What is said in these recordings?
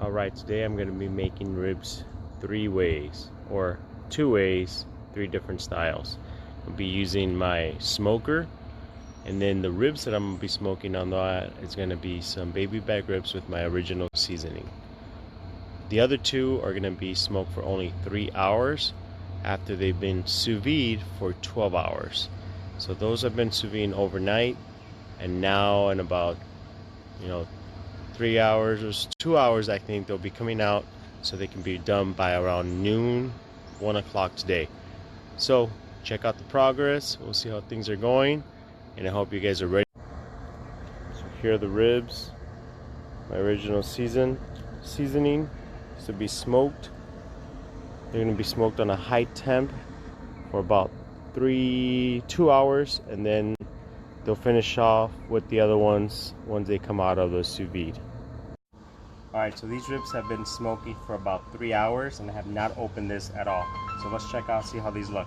Alright, today I'm going to be making ribs 3 ways, or 2 ways, 3 different styles. I'll be using my smoker, and then the ribs that I'm going to be smoking on that is going to be some baby back ribs with my original seasoning. The other 2 are going to be smoked for only 3 hours after they've been sous vide for 12 hours. So those have been sous vide overnight, and now in about 3 hours or 2 hours, I think they'll be coming out, so they can be done by around noon, 1 o'clock today. So check out the progress. We'll see how things are going, and I hope you guys are ready. So here are the ribs. My original seasoning is to be smoked. They're going to be smoked on a high temp for about 2 hours, and then they'll finish off with the other ones once they come out of the sous vide. Alright, so these ribs have been smoking for about 3 hours, and I have not opened this at all. So let's check out, see how these look.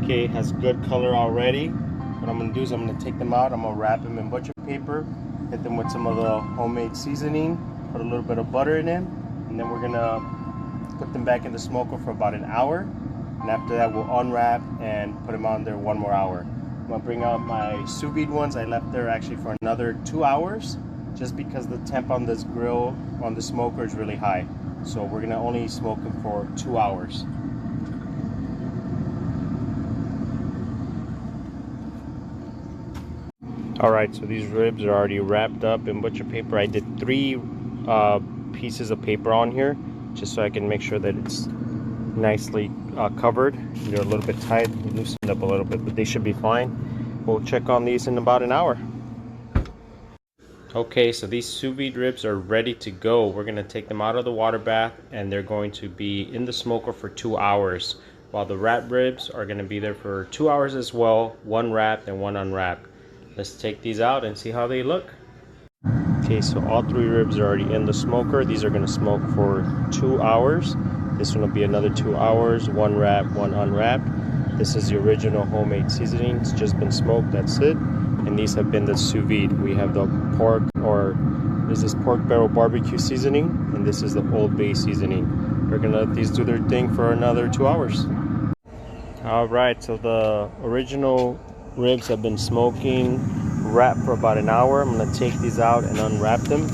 Okay, it has good color already. What I'm going to do is I'm going to take them out. I'm going to wrap them in butcher paper, hit them with some of the homemade seasoning, put a little bit of butter in them, and then we're going to put them back in the smoker for about an hour. And after that, we'll unwrap and put them on there 1 more hour. I'm gonna bring out my sous vide ones. I left there actually for another 2 hours, just because the temp on this grill, on the smoker, is really high. So we're gonna only smoke them for 2 hours. Alright, so these ribs are already wrapped up in butcher paper. I did 3 pieces of paper on here, just so I can make sure that it's nicely covered. They're a little bit tight, loosened up a little bit, but they should be fine. We'll check on these in about an hour. Okay, so these sous vide ribs are ready to go. We're going to take them out of the water bath, and they're going to be in the smoker for 2 hours, while the wrap ribs are going to be there for 2 hours as well, 1 wrapped and 1 unwrapped. Let's take these out and see how they look. Okay, so all 3 ribs are already in the smoker. These are going to smoke for 2 hours. This one will be another 2 hours, 1 wrapped, 1 unwrapped. This is the original homemade seasoning. It's just been smoked, that's it. And these have been the sous vide. We have the pork, or this is pork barrel barbecue seasoning, and this is the Old Bay seasoning. We're gonna let these do their thing for another 2 hours. Alright, so the original ribs have been smoking, wrapped for about an hour. I'm gonna take these out and unwrap them.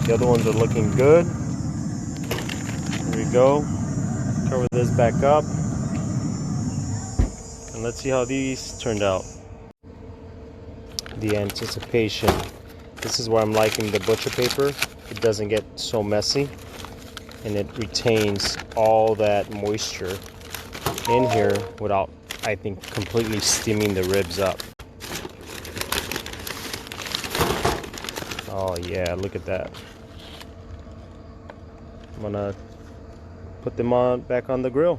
The other ones are looking good. There we go. Cover this back up, and let's see how these turned out. The anticipation. This is where I'm liking the butcher paper. It doesn't get so messy, and it retains all that moisture in here without, I think, completely steaming the ribs up. Oh yeah, look at that. I'm gonna put them back on the grill.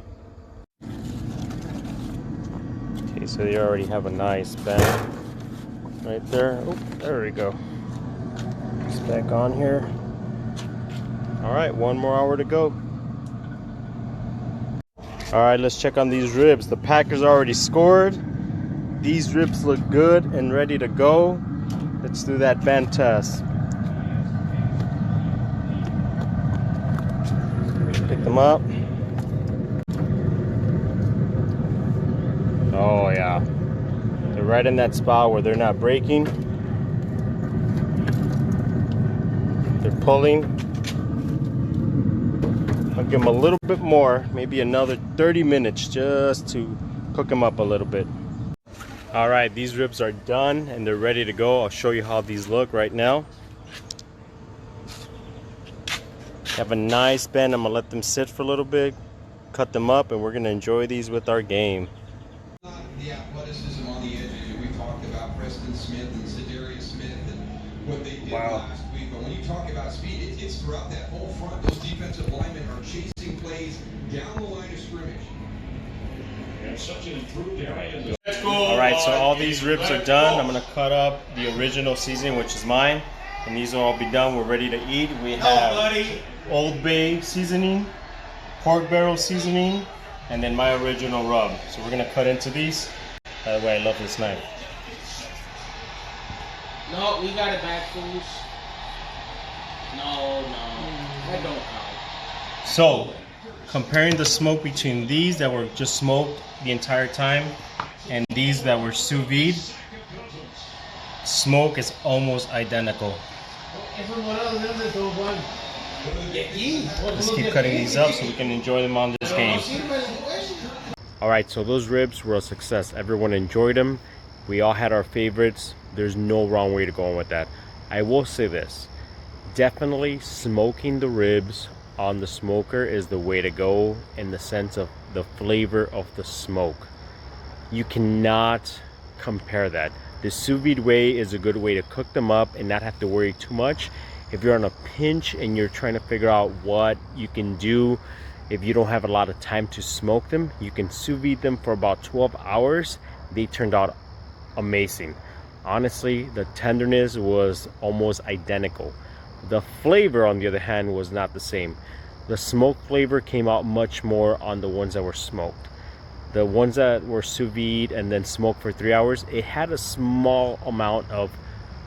Okay, so they already have a nice bend right there. Oh, there we go. It's back on here. All right, 1 more hour to go. All right, let's check on these ribs. The Packers already scored. These ribs look good and ready to go. Let's do that bend test. Pick them up. Oh yeah, they're right in that spot where they're not breaking. They're pulling. I'll give them a little bit more, maybe another 30 minutes just to cook them up a little bit. All right, these ribs are done and they're ready to go. I'll show you how these look right now. Have a nice bend. I'm gonna let them sit for a little bit, cut them up, and we're gonna enjoy these with our game. The athleticism on the edges. We talked about Preston Smith and Sedarius Smith and what they did last week. But when you talk about speed, it's throughout that whole front. Those defensive linemen are chasing plays down the line of scrimmage. Such an improved area. All right, so all these ribs are done. I'm gonna cut up the original seasoning, which is mine, and these will all be done. We're ready to eat. We have Old Bay seasoning, pork barrel seasoning, and then my original rub. So we're gonna cut into these. By the way, I love this knife. No, we got it back, fools. No, that don't count. So, comparing the smoke between these that were just smoked the entire time and these that were sous vide, smoke is almost identical. Let's keep cutting these up so we can enjoy them on this game. Alright, so those ribs were a success. Everyone enjoyed them. We all had our favorites. There's no wrong way to go on with that. I will say this. Definitely smoking the ribs on the smoker is the way to go in the sense of the flavor of the smoke. You cannot compare that. The sous vide way is a good way to cook them up and not have to worry too much. If you're on a pinch and you're trying to figure out what you can do, if you don't have a lot of time to smoke them, you can sous vide them for about 12 hours. They turned out amazing. Honestly, the tenderness was almost identical. The flavor, on the other hand, was not the same. The smoke flavor came out much more on the ones that were smoked. The ones that were sous vide and then smoked for 3 hours, it had a small amount of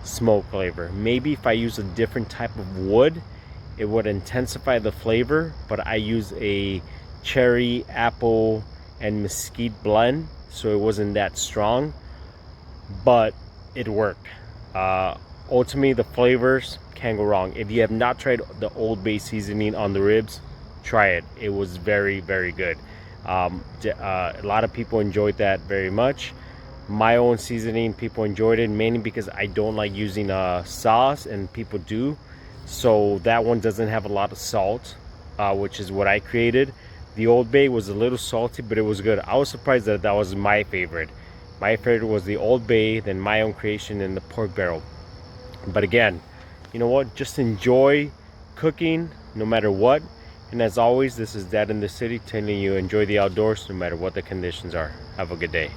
smoke flavor. Maybe if I use a different type of wood, it would intensify the flavor, but I use a cherry, apple, and mesquite blend, so it wasn't that strong, but it worked. Ultimately, the flavors can't go wrong. If you have not tried the Old Bay seasoning on the ribs, try it. It was very, very good. A lot of people enjoyed that very much. My own seasoning, people enjoyed it mainly because I don't like using sauce, and people do. So that one doesn't have a lot of salt, which is what I created. The Old Bay was a little salty, but it was good. I was surprised that that was my favorite. My favorite was the Old Bay, then my own creation, and the pork barrel. But again, you know what? Just enjoy cooking no matter what. And as always, this is Dad in the City telling you enjoy the outdoors no matter what the conditions are. Have a good day.